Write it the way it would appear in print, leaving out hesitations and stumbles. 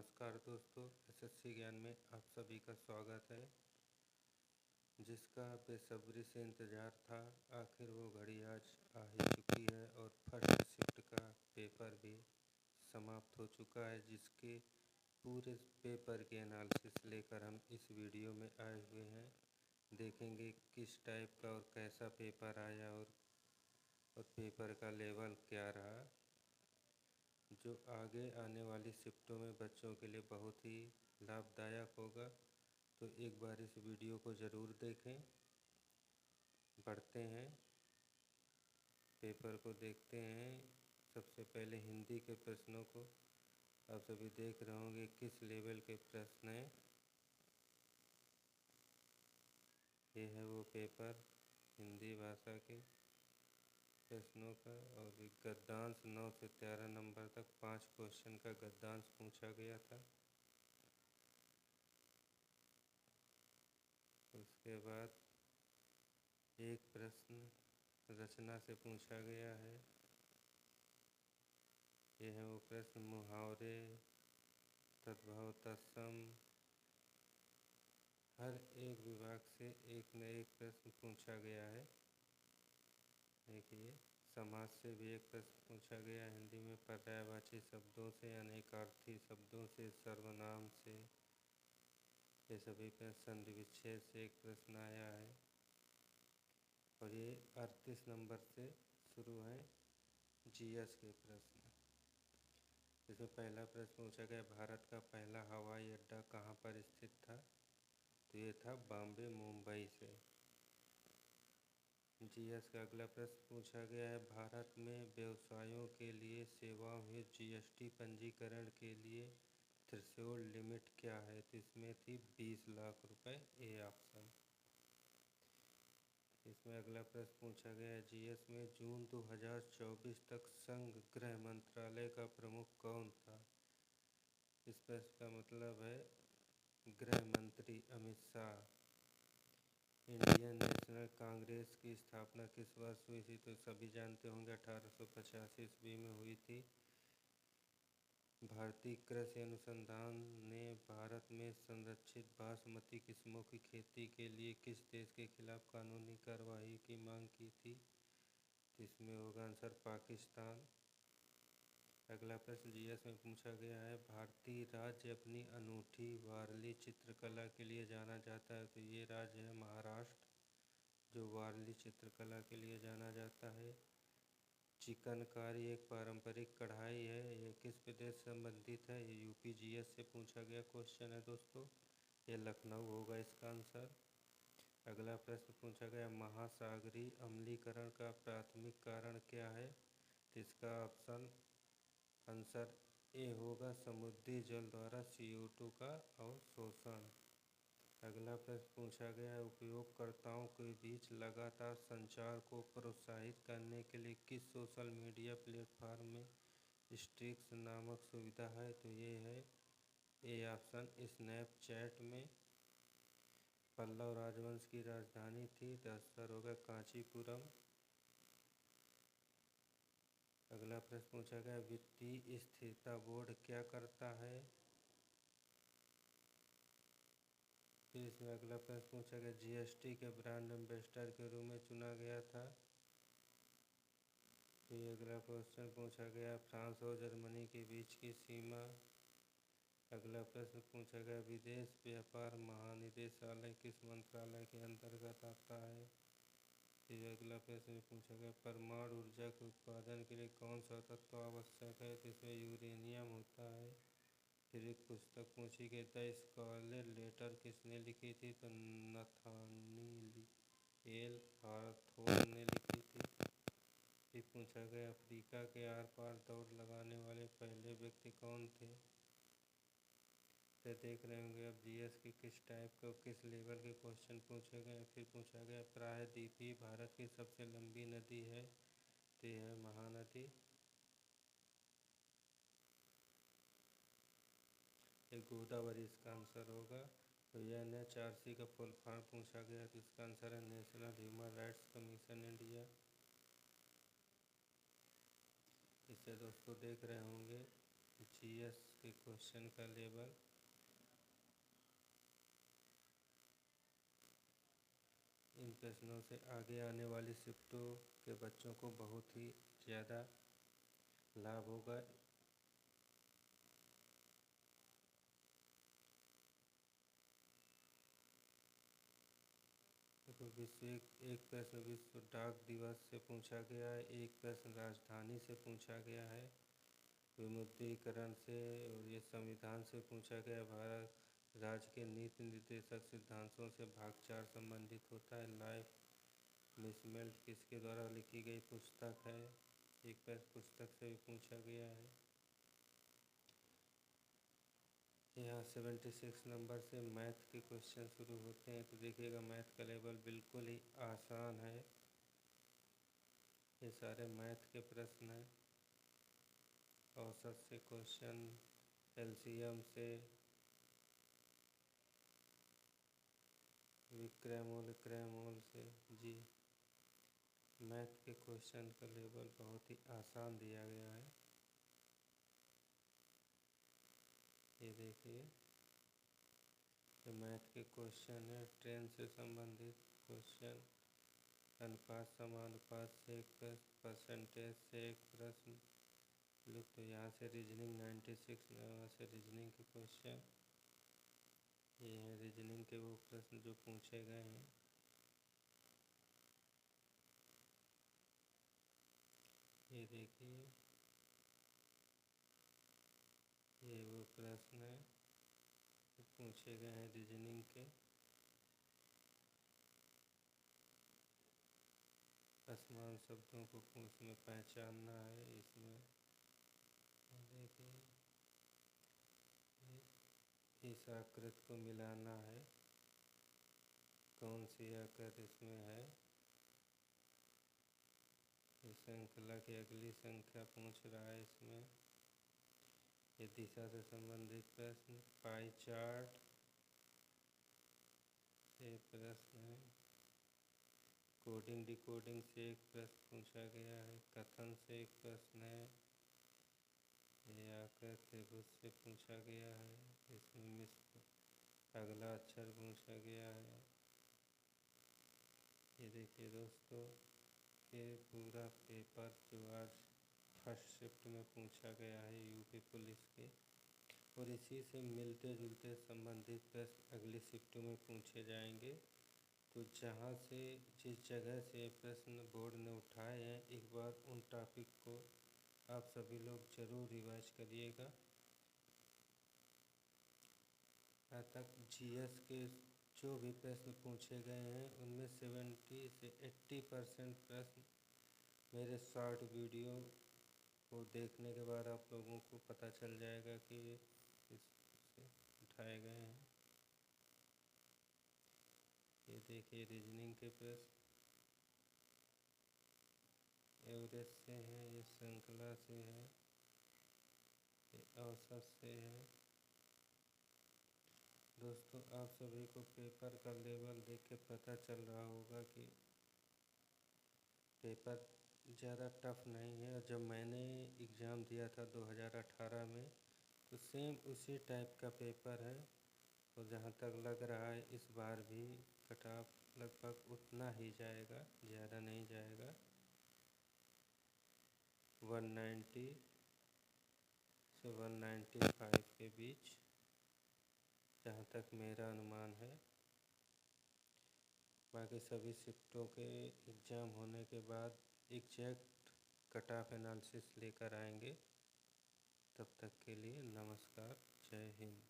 नमस्कार दोस्तों, एसएससी ज्ञान में आप सभी का स्वागत है। जिसका बेसब्री से इंतज़ार था, आखिर वो घड़ी आज आ ही चुकी है और फर्स्ट शिफ्ट का पेपर भी समाप्त हो चुका है, जिसके पूरे पेपर के एनालिसिस लेकर हम इस वीडियो में आए हुए हैं। देखेंगे किस टाइप का और कैसा पेपर आया और पेपर का लेवल क्या रहा, जो आगे आने वाली शिफ्टों में बच्चों के लिए बहुत ही लाभदायक होगा। तो एक बार इस वीडियो को ज़रूर देखें। बढ़ते हैं, पेपर को देखते हैं। सबसे पहले हिंदी के प्रश्नों को आप सभी देख रहे होंगे किस लेवल के प्रश्न हैं। ये है वो पेपर हिंदी भाषा के प्रश्नों का, और गद्यांश 9 से 13 नंबर तक 5 क्वेश्चन का गद्यांश पूछा गया था। उसके बाद एक प्रश्न रचना से पूछा गया है। ये है वो प्रश्न मुहावरे, तद्भव, तत्सम, हर एक विभाग से एक न एक प्रश्न पूछा गया है। देखिए, समाज से भी एक प्रश्न पूछा गया हिंदी में, पर्यायवाची शब्दों से, अनेकार्थी शब्दों से, सर्वनाम से, ये सभी प्रश्न, संधि विच्छेद से एक प्रश्न आया है। और ये 38 नंबर से शुरू है जीएस के प्रश्न। इसमें पहला प्रश्न पूछा गया, भारत का पहला हवाई अड्डा कहाँ पर स्थित था? तो ये था बॉम्बे मुंबई से। जीएस का अगला प्रश्न पूछा गया है, भारत में व्यवसायों के लिए सेवाओं हेतु जीएसटी पंजीकरण के लिए थ्रेशोल्ड लिमिट क्या है? तो इसमें थी 20 लाख रुपए, ए ऑप्शन। इसमें अगला प्रश्न पूछा गया है, जीएस में जून 2024 तक संघ गृह मंत्रालय का प्रमुख कौन था? इस प्रश्न का मतलब है गृह मंत्री अमित शाह। इंडियन नेशनल कांग्रेस की स्थापना किस वर्ष हुई थी? तो सभी जानते होंगे 1885 ईस्वी में हुई थी। भारतीय कृषि अनुसंधान ने भारत में संरक्षित बासमती किस्मों की खेती के लिए किस देश के खिलाफ कानूनी कार्रवाई की मांग की थी? इसमें होगा आंसर पाकिस्तान। अगला प्रश्न जीएस में पूछा गया है, भारतीय राज्य अपनी अनूठी वारली चित्रकला के लिए जाना जाता है। तो ये राज्य है महाराष्ट्र, जो वारली चित्रकला के लिए जाना जाता है। चिकनकारी एक पारंपरिक कढ़ाई है, ये किस प्रदेश से संबंधित है? ये यूपी जीएस से पूछा गया क्वेश्चन है दोस्तों। ये लखनऊ होगा इसका आंसर। अगला प्रश्न पूछा गया, महासागरीय अम्लीकरण का प्राथमिक कारण क्या है? तो इसका ऑप्शन आंसर ए होगा, समुद्री जल द्वारा CO2 का अवशोषण। अगला प्रश्न पूछा गया है, उपयोगकर्ताओं के बीच लगातार संचार को प्रोत्साहित करने के लिए किस सोशल मीडिया प्लेटफॉर्म में स्ट्रीक्स नामक सुविधा है? तो ये है ए ऑप्शन, स्नैपचैट में। पल्लव राजवंश की राजधानी थी, तो आंसर होगा कांचीपुरम। अगला प्रश्न पूछा गया, वित्तीय स्थिरता बोर्ड क्या करता है? फिर इसमें अगला प्रश्न पूछा गया, जीएसटी के ब्रांड एम्बेसडर के रूप में चुना गया था। फिर अगला क्वेश्चन पूछा गया, फ्रांस और जर्मनी के बीच की सीमा। अगला प्रश्न पूछा गया, विदेश व्यापार महानिदेशालय किस मंत्रालय के अंतर्गत आता है? फिर अगला प्रश्न पूछा गया, परमाणु ऊर्जा के उत्पादन के लिए कौन सा तत्व आवश्यक है? तो इसमें यूरेनियम होता है। फिर एक पुस्तक पूछी गई, द स्कारलेट लेटर किसने लिखी थी? तो नथानिएल हॉथोर्न ने लिखी थी। फिर पूछा गया, अफ्रीका के आर पार दौड़ लगाने वाले पहले व्यक्ति कौन थे? तो देख रहे होंगे अब जीएस की किस टाइप के और किस लेवल के क्वेश्चन पूछे गए। फिर पूछा गया, प्रायद्वीपीय भारत की सबसे लंबी नदी है? तो यह है महानदी। एक गोदावरी इसका आंसर होगा। तो यह NHRC का फुल फॉर्म पूछा गया, तो इसका आंसर है national human rights commission India. इससे दोस्तों देख रहे होंगे जीएस के क्वेश्चन का लेवल। इन प्रश्नों से आगे आने वाली शिफ्टों के बच्चों को बहुत ही ज़्यादा लाभ होगा। देखो एक प्रश्न विश्व डाक दिवस से पूछा गया है, एक प्रश्न राजधानी से पूछा गया है, विमुद्रीकरण से और ये संविधान से पूछा गया। भारत राज्य के नीति निर्देशक सिद्धांतों से भाग 4 संबंधित होता है। लाइफ मिसमेल्ट किसके द्वारा लिखी गई पुस्तक है, एक प्रश्न पुस्तक से भी पूछा गया है। यहाँ 76 नंबर से मैथ के क्वेश्चन शुरू होते हैं। तो देखिएगा मैथ का लेवल बिल्कुल ही आसान है, ये सारे मैथ के प्रश्न हैं। औसत से क्वेश्चन, एलसीएम से, विक्रय मूल क्रय मूल से जी। मैथ के क्वेश्चन का लेवल बहुत ही आसान दिया गया है। ये देखिए ये मैथ के क्वेश्चन है। ट्रेन से संबंधित क्वेश्चन, अनुपात समानुपात से एक प्रश्न, परसेंटेज से एक प्रश्न। तो यहाँ से रीजनिंग 96 यहाँ से रीजनिंग के क्वेश्चन, ये हैं रीजनिंग के वो प्रश्न जो पूछे गए हैं। ये देखिए ये वो प्रश्न है जो पूछे गए हैं रीजनिंग के। असमान शब्दों को उसमें पहचानना है। इसमें देखिए इस आकृति को मिलाना है, कौन सी आकृति इसमें है। इस श्रृंखला की अगली संख्या पूछ रहा है इसमें। ये दिशा से संबंधित प्रश्न, पाई चार्ट से प्रश्न है। कोडिंग डिकोडिंग से एक प्रश्न पूछा गया है। कथन से एक प्रश्न है। ये आकृति त्रिभुज से पूछा गया है। इसमें अगला अक्षर पूछा गया है। ये देखिए दोस्तों ये पूरा पेपर जो आज फर्स्ट शिफ्ट में पूछा गया है यूपी पुलिस के, और इसी से मिलते जुलते संबंधित प्रश्न अगली शिफ्ट में पूछे जाएंगे। तो जहाँ से जिस जगह से प्रश्न बोर्ड ने उठाए हैं, एक बार उन टॉपिक को आप सभी लोग ज़रूर रिवाइज करिएगा। आज तक जीएस के जो भी प्रश्न पूछे गए हैं उनमें 70 से 80% प्रश्न मेरे शॉर्ट वीडियो को देखने के बाद आप लोगों को पता चल जाएगा कि इससे उठाए गए हैं। ये देखिए रीजनिंग के प्रश्न एवरेज से है, ये श्रृंखला से है, ये औसत से है। दोस्तों आप सभी को पेपर का लेवल देख के पता चल रहा होगा कि पेपर ज़्यादा टफ नहीं है। और जब मैंने एग्ज़ाम दिया था 2018 में तो सेम उसी टाइप का पेपर है। और जहाँ तक लग रहा है इस बार भी कट ऑफ लगभग उतना ही जाएगा, ज़्यादा नहीं जाएगा। 190 से 195 के बीच, जहाँ तक मेरा अनुमान है। बाकी सभी शिफ्टों के एग्ज़ाम होने के बाद एग्जैक्ट कट ऑफ एनालिसिस लेकर आएंगे। तब तक के लिए नमस्कार, जय हिंद।